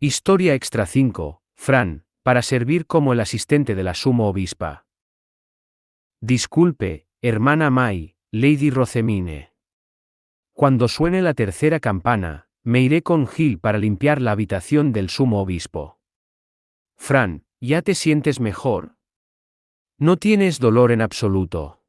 Historia extra 5, Fran, para servir como el asistente de la sumo obispa. Disculpe, hermana Mai, Lady Rosemine. Cuando suene la tercera campana, me iré con Gil para limpiar la habitación del sumo obispo. Fran, ¿ya te sientes mejor? ¿No tienes dolor en absoluto?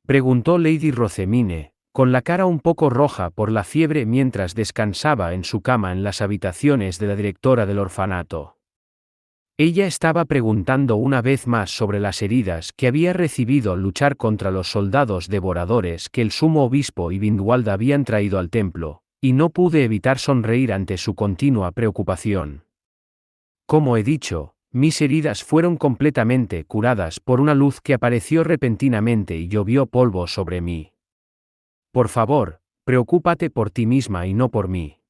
Preguntó Lady Rosemine, con la cara un poco roja por la fiebre mientras descansaba en su cama en las habitaciones de la directora del orfanato. Ella estaba preguntando una vez más sobre las heridas que había recibido al luchar contra los soldados devoradores que el sumo obispo y Bindwald habían traído al templo, y no pude evitar sonreír ante su continua preocupación. Como he dicho, mis heridas fueron completamente curadas por una luz que apareció repentinamente y llovió polvo sobre mí. Por favor, preocúpate por ti misma y no por mí.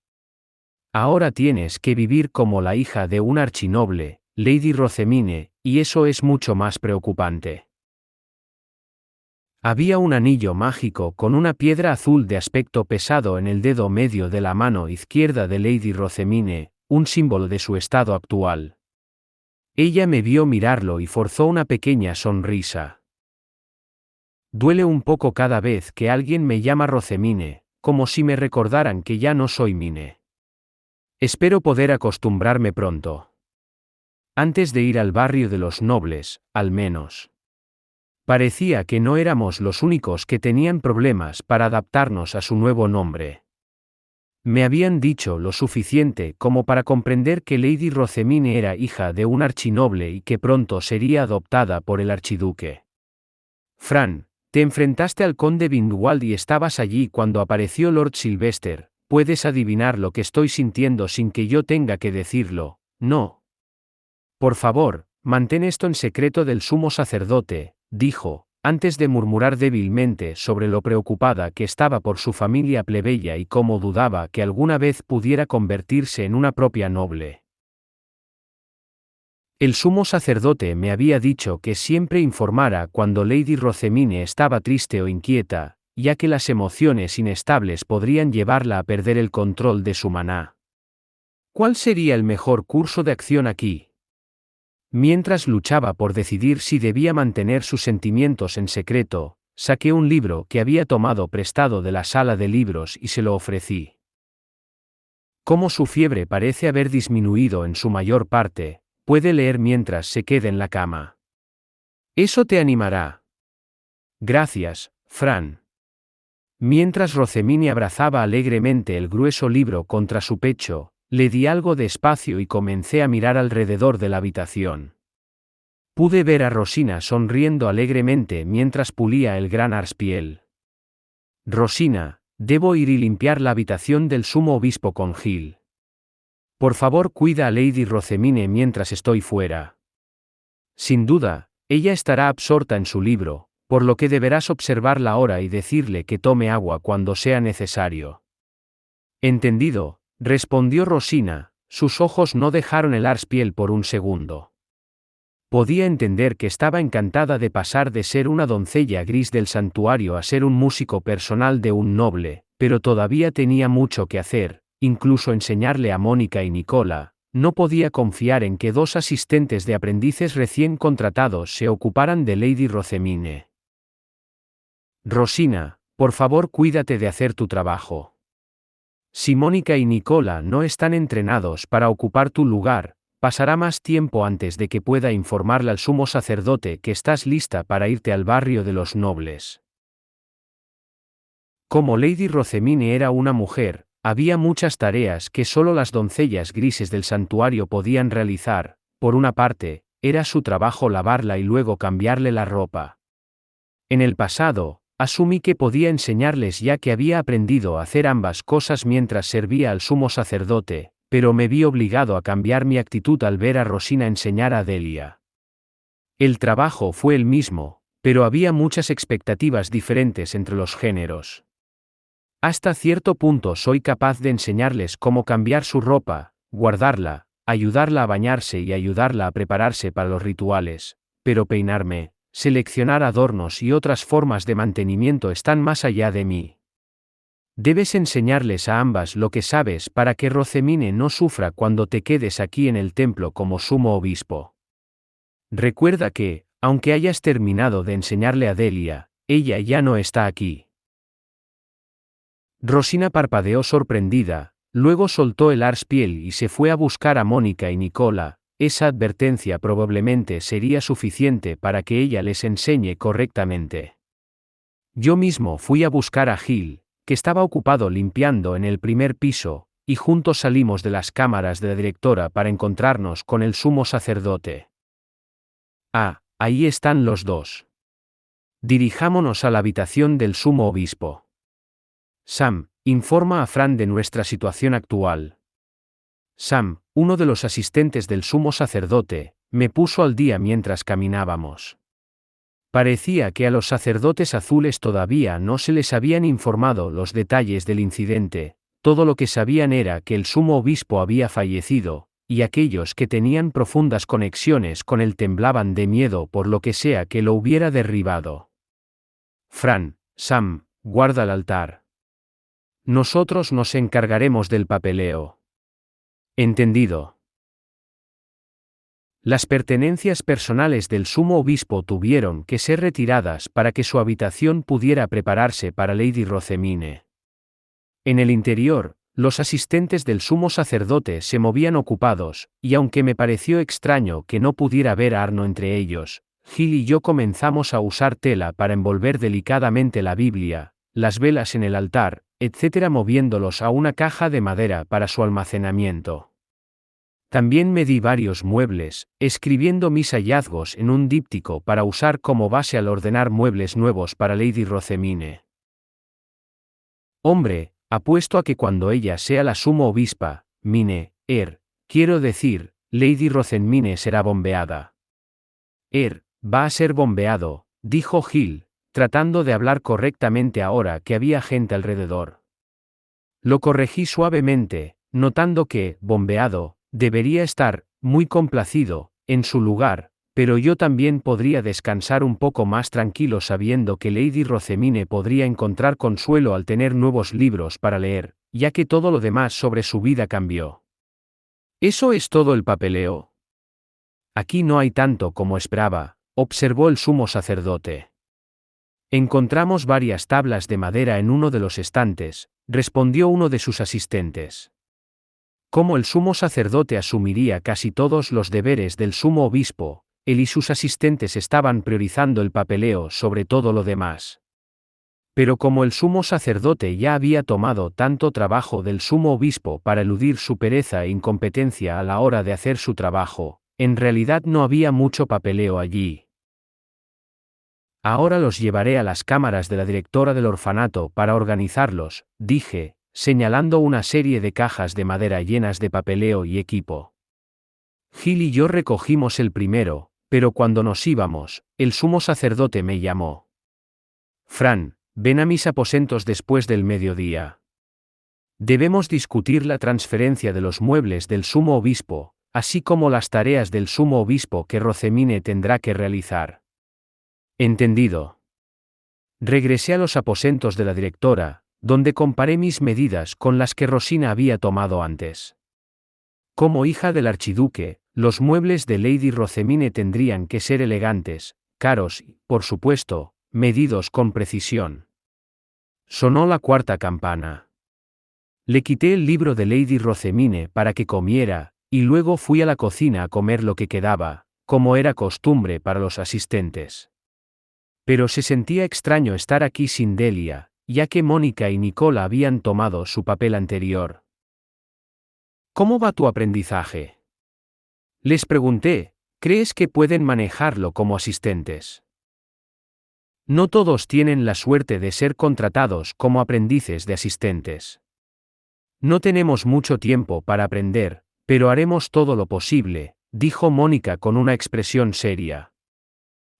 Ahora tienes que vivir como la hija de un archinoble, Lady Rosemine, y eso es mucho más preocupante. Había un anillo mágico con una piedra azul de aspecto pesado en el dedo medio de la mano izquierda de Lady Rosemine, un símbolo de su estado actual. Ella me vio mirarlo y forzó una pequeña sonrisa. Duele un poco cada vez que alguien me llama Rosemine, como si me recordaran que ya no soy Mine. Espero poder acostumbrarme pronto. Antes de ir al barrio de los nobles, al menos. Parecía que no éramos los únicos que tenían problemas para adaptarnos a su nuevo nombre. Me habían dicho lo suficiente como para comprender que Lady Rosemine era hija de un archinoble y que pronto sería adoptada por el archiduque. Fran, te enfrentaste al conde Bindwald y estabas allí cuando apareció Lord Sylvester. ¿Puedes adivinar lo que estoy sintiendo sin que yo tenga que decirlo? No. Por favor, mantén esto en secreto del sumo sacerdote, dijo, antes de murmurar débilmente sobre lo preocupada que estaba por su familia plebeya y cómo dudaba que alguna vez pudiera convertirse en una propia noble. El sumo sacerdote me había dicho que siempre informara cuando Lady Rosemine estaba triste o inquieta, ya que las emociones inestables podrían llevarla a perder el control de su maná. ¿Cuál sería el mejor curso de acción aquí? Mientras luchaba por decidir si debía mantener sus sentimientos en secreto, saqué un libro que había tomado prestado de la sala de libros y se lo ofrecí. Como su fiebre parece haber disminuido en su mayor parte, puede leer mientras se quede en la cama. Eso te animará. Gracias, Fran. Mientras Rosemine abrazaba alegremente el grueso libro contra su pecho, le di algo de espacio y comencé a mirar alrededor de la habitación. Pude ver a Rosina sonriendo alegremente mientras pulía el gran arspiel. Rosina, debo ir y limpiar la habitación del sumo obispo con Gil. Por favor, cuida a Lady Rosemine mientras estoy fuera. Sin duda, ella estará absorta en su libro, por lo que deberás observarla ahora y decirle que tome agua cuando sea necesario. Entendido, respondió Rosina, sus ojos no dejaron el arspiel por un segundo. Podía entender que estaba encantada de pasar de ser una doncella gris del santuario a ser un músico personal de un noble, pero todavía tenía mucho que hacer, incluso enseñarle a Mónica y Nicola. No podía confiar en que dos asistentes de aprendices recién contratados se ocuparan de Lady Rosemine. Rosina, por favor, cuídate de hacer tu trabajo. Si Mónica y Nicola no están entrenados para ocupar tu lugar, pasará más tiempo antes de que pueda informarle al sumo sacerdote que estás lista para irte al barrio de los nobles. Como Lady Rosemine era una mujer, había muchas tareas que solo las doncellas grises del santuario podían realizar. Por una parte, era su trabajo lavarla y luego cambiarle la ropa. En el pasado, asumí que podía enseñarles ya que había aprendido a hacer ambas cosas mientras servía al sumo sacerdote, pero me vi obligado a cambiar mi actitud al ver a Rosina enseñar a Delia. El trabajo fue el mismo, pero había muchas expectativas diferentes entre los géneros. Hasta cierto punto soy capaz de enseñarles cómo cambiar su ropa, guardarla, ayudarla a bañarse y ayudarla a prepararse para los rituales, pero peinarme, seleccionar adornos y otras formas de mantenimiento están más allá de mí. Debes enseñarles a ambas lo que sabes para que Rosemine no sufra cuando te quedes aquí en el templo como sumo obispo. Recuerda que, aunque hayas terminado de enseñarle a Delia, ella ya no está aquí. Rosina parpadeó sorprendida, luego soltó el arspiel y se fue a buscar a Mónica y Nicola. Esa advertencia probablemente sería suficiente para que ella les enseñe correctamente. Yo mismo fui a buscar a Gil, que estaba ocupado limpiando en el primer piso, y juntos salimos de las cámaras de la directora para encontrarnos con el sumo sacerdote. Ah, ahí están los dos. Dirijámonos a la habitación del sumo obispo. Sam, informa a Fran de nuestra situación actual. Sam, uno de los asistentes del sumo sacerdote, me puso al día mientras caminábamos. Parecía que a los sacerdotes azules todavía no se les habían informado los detalles del incidente, todo lo que sabían era que el sumo obispo había fallecido, y aquellos que tenían profundas conexiones con él temblaban de miedo por lo que sea que lo hubiera derribado. Fran, Sam, guarda el altar. Nosotros nos encargaremos del papeleo. Entendido. Las pertenencias personales del sumo obispo tuvieron que ser retiradas para que su habitación pudiera prepararse para Lady Rosemine. En el interior, los asistentes del sumo sacerdote se movían ocupados, y aunque me pareció extraño que no pudiera ver a Arno entre ellos, Gil y yo comenzamos a usar tela para envolver delicadamente la Biblia, las velas en el altar, etc., moviéndolos a una caja de madera para su almacenamiento. También me di varios muebles, escribiendo mis hallazgos en un díptico para usar como base al ordenar muebles nuevos para Lady Rosemine. Hombre, apuesto a que cuando ella sea la sumo obispa, quiero decir, Lady Rosemine será bombeada. Va a ser bombeado, dijo Gil, tratando de hablar correctamente ahora que había gente alrededor. Lo corregí suavemente, notando que, bombeado, debería estar, muy complacido, en su lugar, pero yo también podría descansar un poco más tranquilo sabiendo que Lady Rosemine podría encontrar consuelo al tener nuevos libros para leer, ya que todo lo demás sobre su vida cambió. ¿Eso es todo el papeleo? Aquí no hay tanto como esperaba, observó el sumo sacerdote. Encontramos varias tablas de madera en uno de los estantes, respondió uno de sus asistentes. Como el sumo sacerdote asumiría casi todos los deberes del sumo obispo, él y sus asistentes estaban priorizando el papeleo sobre todo lo demás. Pero como el sumo sacerdote ya había tomado tanto trabajo del sumo obispo para eludir su pereza e incompetencia a la hora de hacer su trabajo, en realidad no había mucho papeleo allí. Ahora los llevaré a las cámaras de la directora del orfanato para organizarlos, dije, señalando una serie de cajas de madera llenas de papeleo y equipo. Gil y yo recogimos el primero, pero cuando nos íbamos, el sumo sacerdote me llamó. Fran, ven a mis aposentos después del mediodía. Debemos discutir la transferencia de los muebles del sumo obispo, así como las tareas del sumo obispo que Rosemine tendrá que realizar. Entendido. Regresé a los aposentos de la directora, donde comparé mis medidas con las que Rosina había tomado antes. Como hija del archiduque, los muebles de Lady Rosemine tendrían que ser elegantes, caros y, por supuesto, medidos con precisión. Sonó la cuarta campana. Le quité el libro de Lady Rosemine para que comiera, y luego fui a la cocina a comer lo que quedaba, como era costumbre para los asistentes. Pero se sentía extraño estar aquí sin Delia, ya que Mónica y Nicola habían tomado su papel anterior. ¿Cómo va tu aprendizaje? Les pregunté, ¿crees que pueden manejarlo como asistentes? No todos tienen la suerte de ser contratados como aprendices de asistentes. No tenemos mucho tiempo para aprender, pero haremos todo lo posible, dijo Mónica con una expresión seria.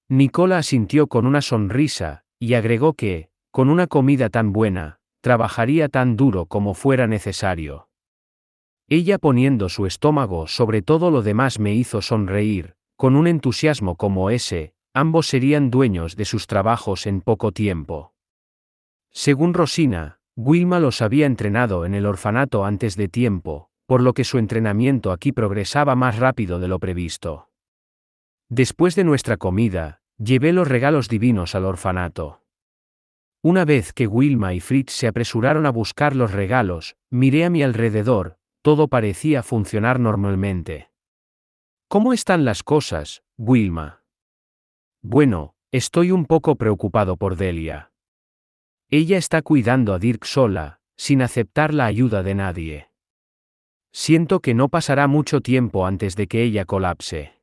Nicola asintió con una sonrisa, y agregó que, con una comida tan buena, trabajaría tan duro como fuera necesario. Ella poniendo su estómago sobre todo lo demás me hizo sonreír, con un entusiasmo como ese, ambos serían dueños de sus trabajos en poco tiempo. Según Rosina, Wilma los había entrenado en el orfanato antes de tiempo, por lo que su entrenamiento aquí progresaba más rápido de lo previsto. Después de nuestra comida, llevé los regalos divinos al orfanato. Una vez que Wilma y Fritz se apresuraron a buscar los regalos, miré a mi alrededor, todo parecía funcionar normalmente. ¿Cómo están las cosas, Wilma? Bueno, estoy un poco preocupado por Delia. Ella está cuidando a Dirk sola, sin aceptar la ayuda de nadie. Siento que no pasará mucho tiempo antes de que ella colapse.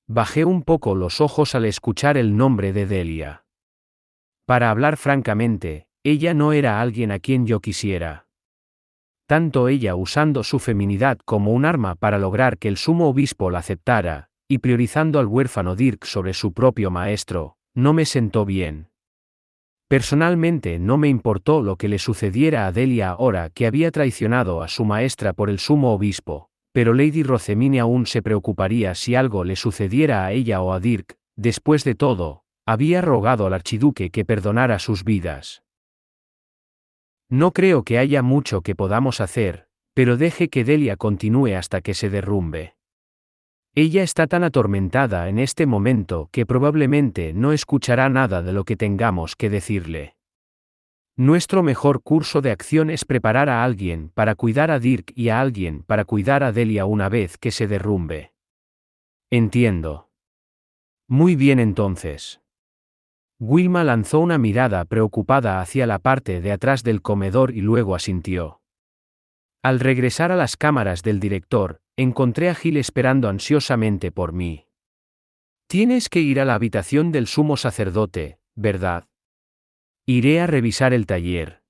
Bajé un poco los ojos al escuchar el nombre de Delia. Para hablar francamente, ella no era alguien a quien yo quisiera. Tanto ella usando su feminidad como un arma para lograr que el sumo obispo la aceptara, y priorizando al huérfano Dirk sobre su propio maestro, no me sentó bien. Personalmente no me importó lo que le sucediera a Delia ahora que había traicionado a su maestra por el sumo obispo, pero Lady Rothermine aún se preocuparía si algo le sucediera a ella o a Dirk. Después de todo, había rogado al archiduque que perdonara sus vidas. No creo que haya mucho que podamos hacer, pero deje que Delia continúe hasta que se derrumbe. Ella está tan atormentada en este momento que probablemente no escuchará nada de lo que tengamos que decirle. Nuestro mejor curso de acción es preparar a alguien para cuidar a Dirk y a alguien para cuidar a Delia una vez que se derrumbe. Entiendo. Muy bien entonces. Wilma lanzó una mirada preocupada hacia la parte de atrás del comedor y luego asintió. Al regresar a las cámaras del director, encontré a Gil esperando ansiosamente por mí. Tienes que ir a la habitación del sumo sacerdote, ¿verdad? Iré a revisar el taller.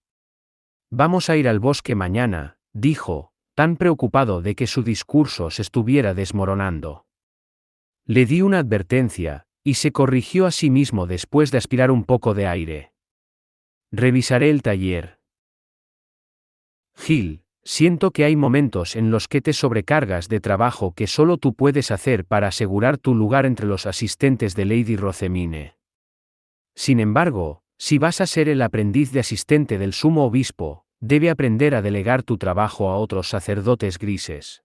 Vamos a ir al bosque mañana, dijo, tan preocupado de que su discurso se estuviera desmoronando. Le di una advertencia, y se corrigió a sí mismo después de aspirar un poco de aire. Revisaré el taller. Gil, siento que hay momentos en los que te sobrecargas de trabajo que solo tú puedes hacer para asegurar tu lugar entre los asistentes de Lady Rothermine. Sin embargo, si vas a ser el aprendiz de asistente del sumo obispo, debe aprender a delegar tu trabajo a otros sacerdotes grises.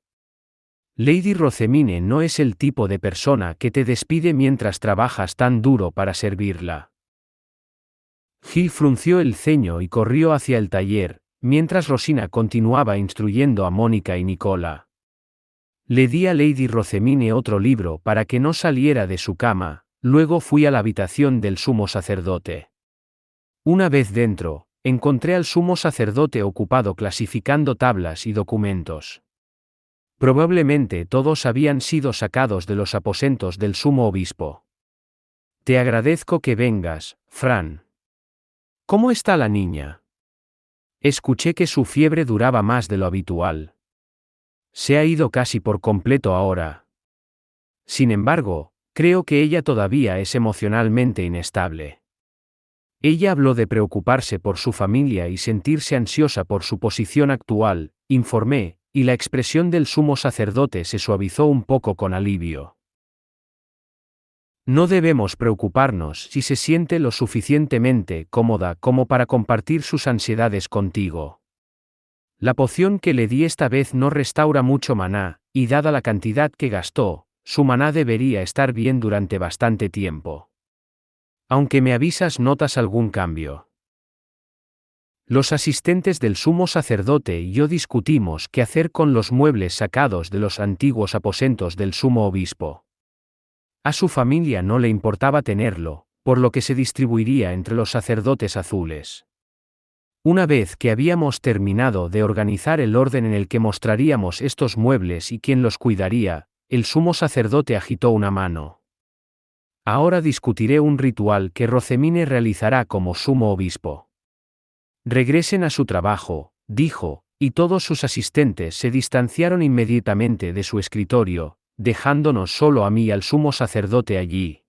Lady Rothermine no es el tipo de persona que te despide mientras trabajas tan duro para servirla. Gil frunció el ceño y corrió hacia el taller, mientras Rosina continuaba instruyendo a Mónica y Nicola. Le di a Lady Rothermine otro libro para que no saliera de su cama, luego fui a la habitación del sumo sacerdote. Una vez dentro, encontré al sumo sacerdote ocupado clasificando tablas y documentos. Probablemente todos habían sido sacados de los aposentos del sumo obispo. Te agradezco que vengas, Fran. ¿Cómo está la niña? Escuché que su fiebre duraba más de lo habitual. Se ha ido casi por completo ahora. Sin embargo, creo que ella todavía es emocionalmente inestable. Ella habló de preocuparse por su familia y sentirse ansiosa por su posición actual, informé, y la expresión del sumo sacerdote se suavizó un poco con alivio. No debemos preocuparnos si se siente lo suficientemente cómoda como para compartir sus ansiedades contigo. La poción que le di esta vez no restaura mucho maná, y dada la cantidad que gastó, su maná debería estar bien durante bastante tiempo. Aunque me avisas, ¿notas algún cambio? Los asistentes del sumo sacerdote y yo discutimos qué hacer con los muebles sacados de los antiguos aposentos del sumo obispo. A su familia no le importaba tenerlo, por lo que se distribuiría entre los sacerdotes azules. Una vez que habíamos terminado de organizar el orden en el que mostraríamos estos muebles y quién los cuidaría, el sumo sacerdote agitó una mano. Ahora discutiré un ritual que Rothermine realizará como sumo obispo. Regresen a su trabajo, dijo, y todos sus asistentes se distanciaron inmediatamente de su escritorio, dejándonos solo a mí y al sumo sacerdote allí.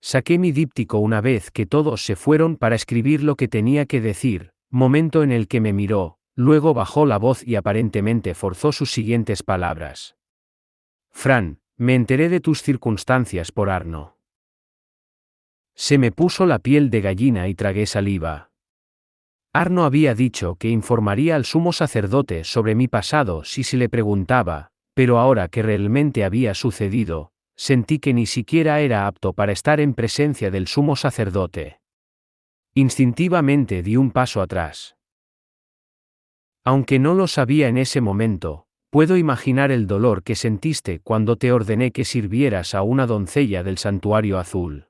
Saqué mi díptico una vez que todos se fueron para escribir lo que tenía que decir, momento en el que me miró, luego bajó la voz y aparentemente forzó sus siguientes palabras. Fran, me enteré de tus circunstancias por Arno. Se me puso la piel de gallina y tragué saliva. Arno había dicho que informaría al sumo sacerdote sobre mi pasado si se le preguntaba, pero ahora que realmente había sucedido, sentí que ni siquiera era apto para estar en presencia del sumo sacerdote. Instintivamente di un paso atrás. Aunque no lo sabía en ese momento, puedo imaginar el dolor que sentiste cuando te ordené que sirvieras a una doncella del santuario azul.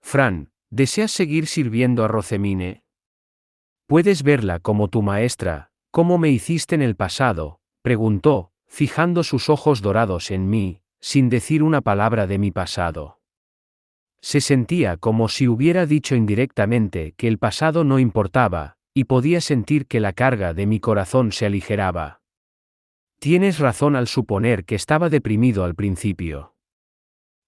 Fran, ¿deseas seguir sirviendo a Rosemine? ¿Puedes verla como tu maestra, como me hiciste en el pasado?, preguntó, fijando sus ojos dorados en mí, sin decir una palabra de mi pasado. Se sentía como si hubiera dicho indirectamente que el pasado no importaba, y podía sentir que la carga de mi corazón se aligeraba. Tienes razón al suponer que estaba deprimido al principio.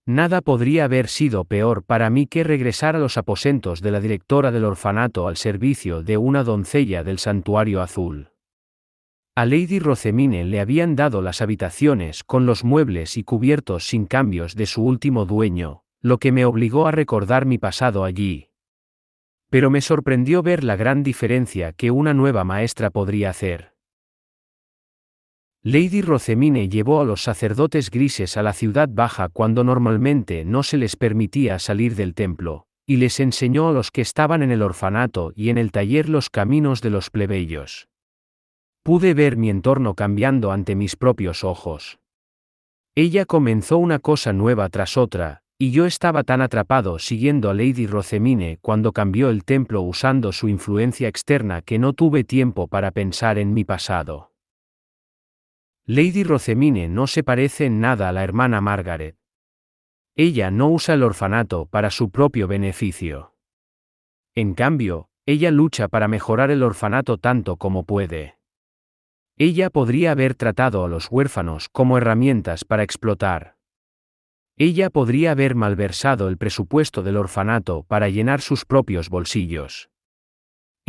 Nada podría haber sido peor para mí que regresar a los aposentos de la directora del orfanato al servicio de una doncella del santuario azul. A Lady Rosemine le habían dado las habitaciones con los muebles y cubiertos sin cambios de su último dueño, lo que me obligó a recordar mi pasado allí. Pero me sorprendió ver la gran diferencia que una nueva maestra podría hacer. Lady Rosemine llevó a los sacerdotes grises a la ciudad baja cuando normalmente no se les permitía salir del templo, y les enseñó a los que estaban en el orfanato y en el taller los caminos de los plebeyos. Pude ver mi entorno cambiando ante mis propios ojos. Ella comenzó una cosa nueva tras otra, y yo estaba tan atrapado siguiendo a Lady Rosemine cuando cambió el templo usando su influencia externa que no tuve tiempo para pensar en mi pasado. Lady Rosemine no se parece en nada a la hermana Margaret. Ella no usa el orfanato para su propio beneficio. En cambio, ella lucha para mejorar el orfanato tanto como puede. Ella podría haber tratado a los huérfanos como herramientas para explotar. Ella podría haber malversado el presupuesto del orfanato para llenar sus propios bolsillos.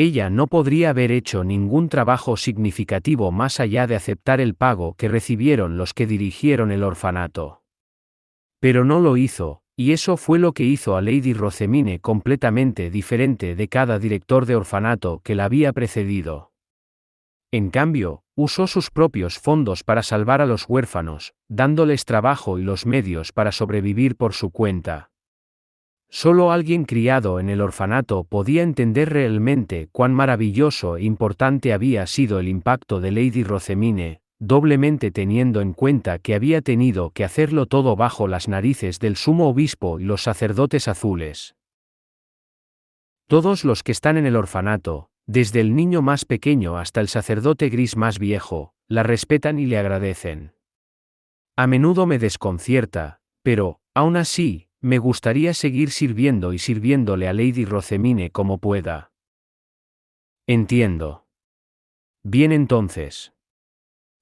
Ella no podría haber hecho ningún trabajo significativo más allá de aceptar el pago que recibieron los que dirigieron el orfanato. Pero no lo hizo, y eso fue lo que hizo a Lady Rosemine completamente diferente de cada director de orfanato que la había precedido. En cambio, usó sus propios fondos para salvar a los huérfanos, dándoles trabajo y los medios para sobrevivir por su cuenta. Solo alguien criado en el orfanato podía entender realmente cuán maravilloso e importante había sido el impacto de Lady Rosemine, doblemente teniendo en cuenta que había tenido que hacerlo todo bajo las narices del sumo obispo y los sacerdotes azules. Todos los que están en el orfanato, desde el niño más pequeño hasta el sacerdote gris más viejo, la respetan y le agradecen. A menudo me desconcierta, pero, aún así, me gustaría seguir sirviendo y sirviéndole a Lady Rosemine como pueda. Entiendo. Bien entonces.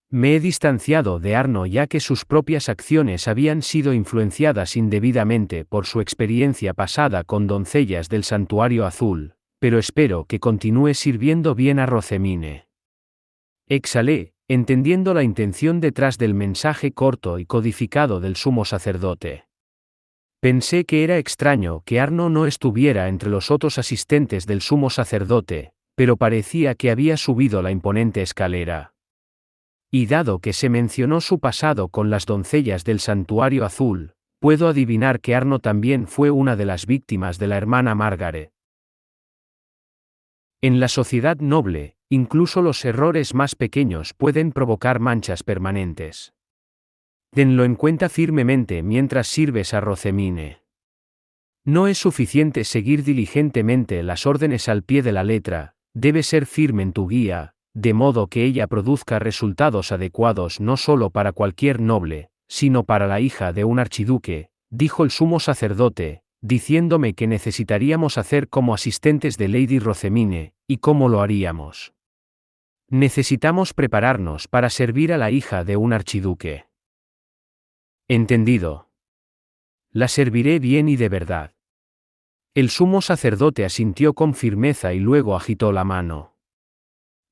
Me he distanciado de Arno ya que sus propias acciones habían sido influenciadas indebidamente por su experiencia pasada con doncellas del Santuario Azul, pero espero que continúe sirviendo bien a Rosemine. Exhalé, entendiendo la intención detrás del mensaje corto y codificado del sumo sacerdote. Pensé que era extraño que Arno no estuviera entre los otros asistentes del sumo sacerdote, pero parecía que había subido la imponente escalera. Y dado que se mencionó su pasado con las doncellas del Santuario Azul, puedo adivinar que Arno también fue una de las víctimas de la hermana Margaret. En la sociedad noble, incluso los errores más pequeños pueden provocar manchas permanentes. Tenlo en cuenta firmemente mientras sirves a Rosemine. No es suficiente seguir diligentemente las órdenes al pie de la letra, debes ser firme en tu guía, de modo que ella produzca resultados adecuados no solo para cualquier noble, sino para la hija de un archiduque, dijo el sumo sacerdote, diciéndome que necesitaríamos hacer como asistentes de Lady Rosemine, y cómo lo haríamos. Necesitamos prepararnos para servir a la hija de un archiduque. Entendido. La serviré bien y de verdad. El sumo sacerdote asintió con firmeza y luego agitó la mano.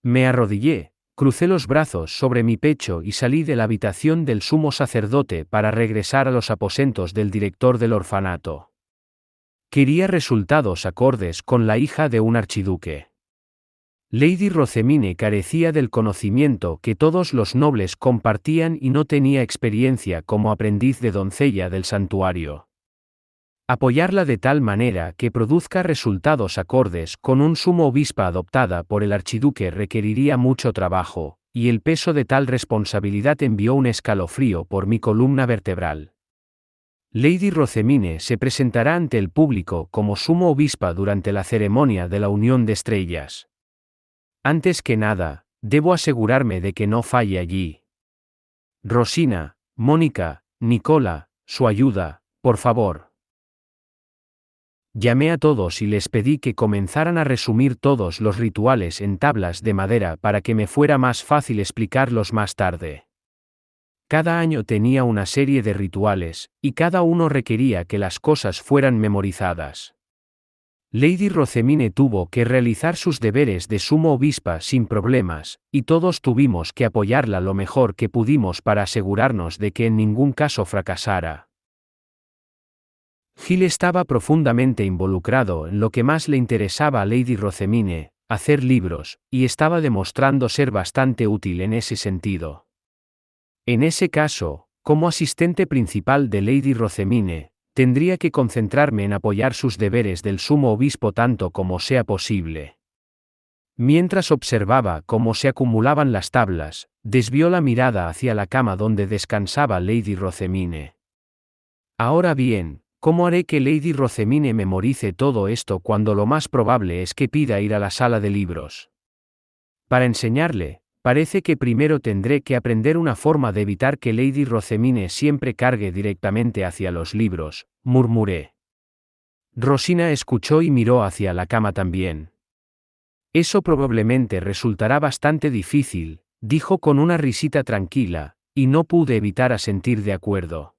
Me arrodillé, crucé los brazos sobre mi pecho y salí de la habitación del sumo sacerdote para regresar a los aposentos del director del orfanato. Quería resultados acordes con la hija de un archiduque. Lady Rosemine carecía del conocimiento que todos los nobles compartían y no tenía experiencia como aprendiz de doncella del santuario. Apoyarla de tal manera que produzca resultados acordes con un sumo obispa adoptada por el archiduque requeriría mucho trabajo, y el peso de tal responsabilidad envió un escalofrío por mi columna vertebral. Lady Rosemine se presentará ante el público como sumo obispa durante la ceremonia de la Unión de Estrellas. Antes que nada, debo asegurarme de que no falle allí. Rosina, Mónica, Nicola, su ayuda, por favor. Llamé a todos y les pedí que comenzaran a resumir todos los rituales en tablas de madera para que me fuera más fácil explicarlos más tarde. Cada año tenía una serie de rituales, y cada uno requería que las cosas fueran memorizadas. Lady Rosemine tuvo que realizar sus deberes de sumo obispa sin problemas, y todos tuvimos que apoyarla lo mejor que pudimos para asegurarnos de que en ningún caso fracasara. Gil estaba profundamente involucrado en lo que más le interesaba a Lady Rosemine, hacer libros, y estaba demostrando ser bastante útil en ese sentido. En ese caso, como asistente principal de Lady Rosemine, tendría que concentrarme en apoyar sus deberes del sumo obispo tanto como sea posible. Mientras observaba cómo se acumulaban las tablas, desvió la mirada hacia la cama donde descansaba Lady Rosemine. Ahora bien, ¿cómo haré que Lady Rosemine memorice todo esto cuando lo más probable es que pida ir a la sala de libros? Para enseñarle, parece que primero tendré que aprender una forma de evitar que Lady Rosemine siempre cargue directamente hacia los libros, murmuré. Rosina escuchó y miró hacia la cama también. Eso probablemente resultará bastante difícil, dijo con una risita tranquila, y no pude evitar asentir de acuerdo.